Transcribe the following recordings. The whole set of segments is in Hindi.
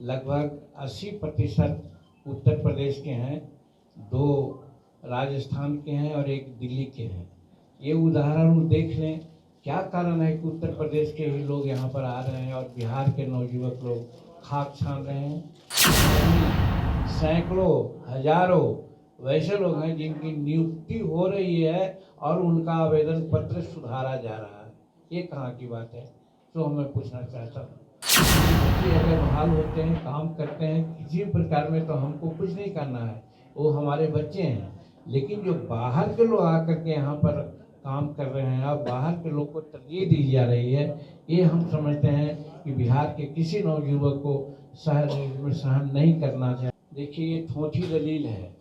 लगभग 80% उत्तर प्रदेश के हैं, 2 राजस्थान के हैं और 1 दिल्ली के हैं। ये उदाहरण देख लें, क्या कारण है कि उत्तर प्रदेश के ही लोग यहाँ पर आ रहे हैं और बिहार के नवयुवक लोग खाक छान रहे हैं। सैकड़ों हजारों वैसे लोग हैं जिनकी नियुक्ति हो रही है और उनका आवेदन पत्र सुधारा जा रहा है। ये कहाँ की बात है? तो मैं पूछना चाहता हूँ कि अगर बहाल होते हैं, काम करते हैं किसी प्रकार में, तो हमको कुछ नहीं करना है, वो हमारे बच्चे हैं। लेकिन जो बाहर के लोग आकर के यहाँ पर काम कर रहे हैं और बाहर के लोग को तरजीह दी जा रही है, ये हम समझते हैं कि बिहार के किसी नवयुवक को सहन नहीं करना चाहिए। देखिए, ये ठोठी दलील है,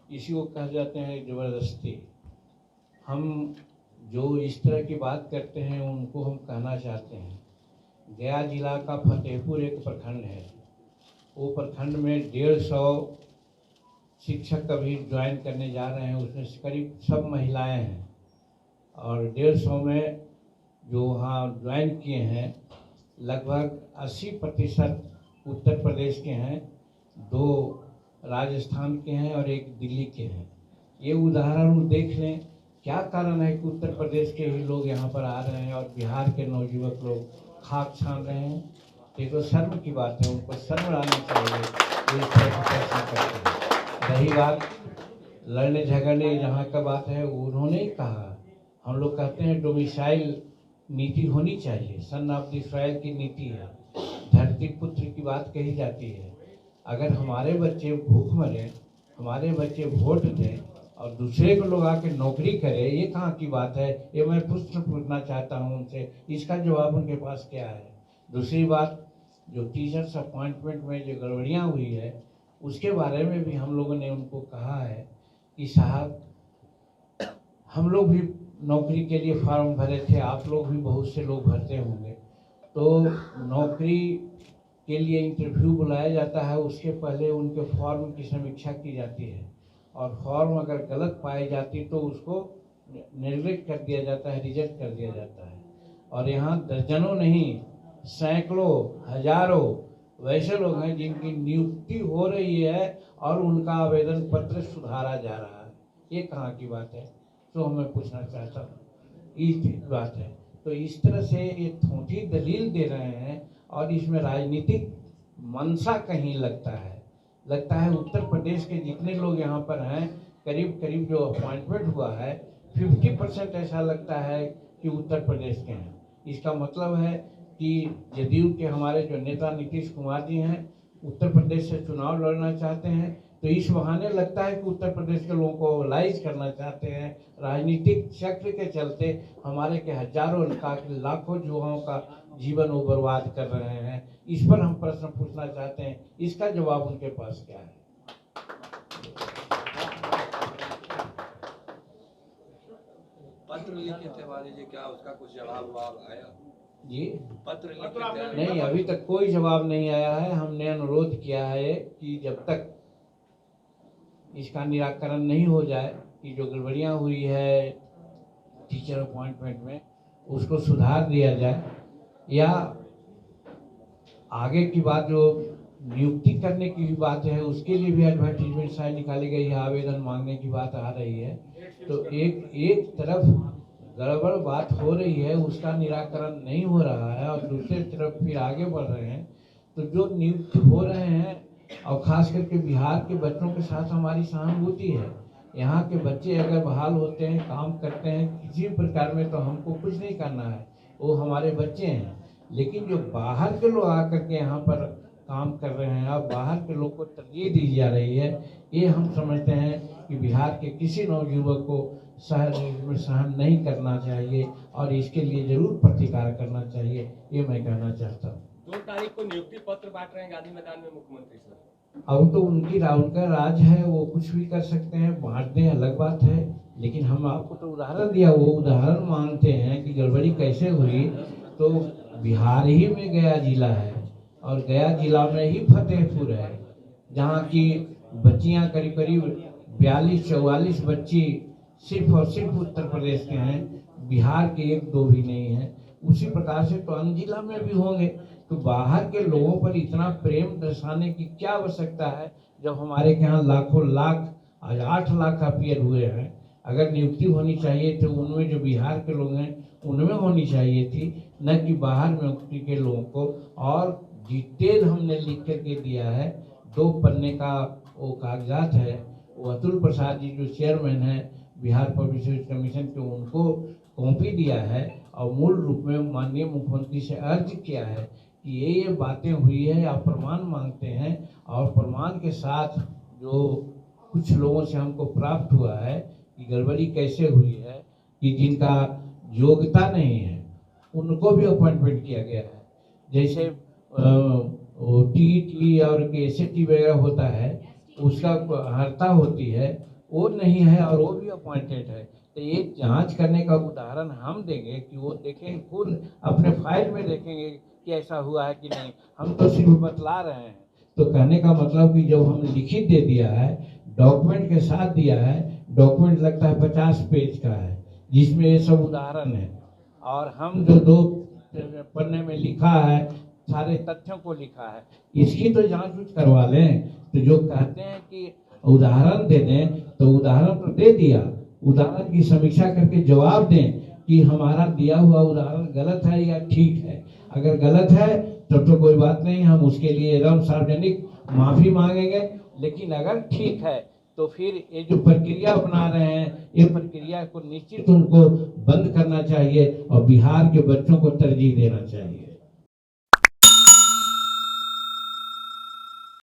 इसी को कह जाते हैं ज़बरदस्ती। हम जो इस तरह की बात करते हैं उनको हम कहना चाहते हैं, गया जिला का फतेहपुर एक प्रखंड है, वो प्रखंड में 150 शिक्षक अभी ज्वाइन करने जा रहे हैं। उसमें करीब सब महिलाएं हैं और 150 में जो वहाँ ज्वाइन किए हैं लगभग 80% उत्तर प्रदेश के हैं, 2 राजस्थान के हैं और 1 दिल्ली के हैं। ये उदाहरण देख लें, क्या कारण है कि उत्तर प्रदेश के ही लोग यहाँ पर आ रहे हैं और बिहार के नवयुवक लोग खाक छान रहे हैं। ये तो शर्म की बात है, उनको शर्म आनी चाहिए इस तरह की फैसला करते हैं। रही बात लड़ने झगड़ने जहाँ का बात है, उन्होंने ही कहा। हम लोग कहते हैं डोमिसाइल नीति होनी चाहिए, सन ऑफ द सॉइल की नीति है, धरती पुत्र की बात कही जाती है। अगर हमारे बच्चे भूख मरे, हमारे बच्चे वोट दें और दूसरे को लोग आके नौकरी करे, ये कहाँ की बात है? ये मैं प्रश्न पूछना चाहता हूँ उनसे, इसका जवाब उनके पास क्या है? दूसरी बात, जो टीचर्स अपॉइंटमेंट में जो गड़बड़ियाँ हुई है, उसके बारे में भी हम लोगों ने उनको कहा है कि साहब, हम लोग भी नौकरी के लिए फॉर्म भरे थे, आप लोग भी बहुत से लोग भरते होंगे, तो नौकरी के लिए इंटरव्यू बुलाया जाता है, उसके पहले उनके फॉर्म की समीक्षा की जाती है और फॉर्म अगर गलत पाई जाती तो उसको निर्वेट कर दिया जाता है, रिजेक्ट कर दिया जाता है। और यहाँ दर्जनों नहीं, सैकड़ों हजारों वैसे लोग हैं जिनकी नियुक्ति हो रही है और उनका आवेदन पत्र सुधारा जा रहा है। ये कहाँ की बात है? तो मैं पूछना चाहता हूँ, ये बात है। तो इस तरह से ये ठोठी दलील दे रहे हैं और इसमें राजनीतिक मंशा कहीं लगता है उत्तर प्रदेश के जितने लोग यहाँ पर हैं, करीब जो अपॉइंटमेंट हुआ है 50% ऐसा लगता है कि उत्तर प्रदेश के हैं। इसका मतलब है कि जदयू के हमारे जो नेता नीतीश कुमार जी हैं, उत्तर प्रदेश से चुनाव लड़ना चाहते हैं, तो इस बहाने लगता है कि उत्तर प्रदेश के लोगों को मोबिलाइज करना चाहते हैं। राजनीतिक चक्र के चलते हमारे के हजारों लाखों युवाओं का जीवन वो बर्बाद कर रहे हैं। इस पर हम प्रश्न पूछना चाहते हैं, इसका जवाब उनके पास क्या है? पत्र लिखे थे वाले जी, क्या उसका कुछ जवाब आया? जी, पत्र लिखे थे? नहीं, अभी तक कोई जवाब नहीं आया है। हमने अनुरोध किया है कि जब तक इसका निराकरण नहीं हो जाए कि जो गड़बड़ियाँ हुई है टीचर अपॉइंटमेंट में, उसको सुधार दिया जाए, या आगे की बात जो नियुक्ति करने की भी बात है उसके लिए भी एडवर्टीजमेंट शायद निकाली गई है, आवेदन मांगने की बात आ रही है। तो एक तरफ गड़बड़ बात हो रही है, उसका निराकरण नहीं हो रहा है और दूसरी तरफ फिर आगे बढ़ रहे हैं। तो जो नियुक्त हो रहे हैं, और ख़ास करके बिहार के बच्चों के साथ हमारी सहानुभूति है। यहाँ के बच्चे अगर बहाल होते हैं, काम करते हैं किसी प्रकार में, तो हमको कुछ नहीं करना है, वो हमारे बच्चे हैं। लेकिन जो बाहर के लोग आकर के यहाँ पर काम कर रहे हैं और बाहर के लोग को तरजीह दी जा रही है, ये हम समझते हैं कि बिहार के किसी नवयुवक को सहन नहीं करना चाहिए और इसके लिए जरूर प्रतिकार करना चाहिए, ये मैं कहना चाहता हूँ। 2 तारीख को नियुक्ति पत्र बांट रहे हैं गांधी मैदान में मुख्यमंत्री सर। अब तो उनका राज है, वो कुछ भी कर सकते हैं, बांट दें अलग बात है। लेकिन हम आपको तो उदाहरण दिया, वो उदाहरण मानते हैं कि गड़बड़ी कैसे हुई। तो बिहार ही में गया जिला है और गया जिला में ही फतेहपुर है, जहाँ की बच्चियाँ करीब 42-44 बच्ची सिर्फ और सिर्फ उत्तर प्रदेश के हैं, बिहार के 1-2 भी नहीं हैं। उसी प्रकार से तो अन्य जिला में भी होंगे। तो बाहर के लोगों पर इतना प्रेम दर्शाने की क्या आवश्यकता है, जब हमारे के यहाँ लाखों लाख, आज 8 लाख अपीयर हुए हैं। अगर नियुक्ति होनी चाहिए तो उनमें जो बिहार के लोग हैं उनमें होनी चाहिए थी, न कि बाहर में के लोगों को। और डिटेल हमने लिख करके दिया है, 2 पन्ने का वो कागजात है। वो अतुल प्रसाद जी जो चेयरमैन है बिहार पब्लिक सर्विस कमीशन के, उनको कॉपी दिया है और मूल रूप में माननीय मुख्यमंत्री से अर्ज किया है कि ये बातें हुई है, आप प्रमाण मांगते हैं। और प्रमाण के साथ जो कुछ लोगों से हमको प्राप्त हुआ है कि गड़बड़ी कैसे हुई है, कि जिनका योग्यता नहीं है उनको भी अपॉइंटमेंट किया गया है। जैसे टीईटी और एसएटी वगैरह होता है, उसका हर्ता होती है, वो नहीं है और वो भी अपॉइंटेड है। तो ये जांच करने का उदाहरण हम देंगे कि वो देखेंगे, खुद अपने फाइल में देखेंगे कि ऐसा हुआ है कि नहीं। हम तो सिर्फ बतला रहे हैं। तो कहने का मतलब कि जब हमने लिखित दे दिया है, डॉक्यूमेंट के साथ दिया है, डॉक्यूमेंट लगता है 50 पेज का है जिसमें ये सब उदाहरण है। और हम जो 2 पन्ने में लिखा है, सारे तथ्यों को लिखा है, इसकी तो जांच उच करवा लें। तो जो कहते हैं कि उदाहरण दे दें, तो उदाहरण तो दे दिया, उदाहरण की समीक्षा करके जवाब दें कि हमारा दिया हुआ उदाहरण गलत है या ठीक है। अगर गलत है तब तो कोई बात नहीं, हम उसके लिए एकदम सार्वजनिक माफी मांगेंगे। लेकिन अगर ठीक है तो फिर ये जो प्रक्रिया बना रहे हैं, ये प्रक्रिया को निश्चित उनको बंद करना चाहिए और बिहार के बच्चों को तरजीह देना चाहिए।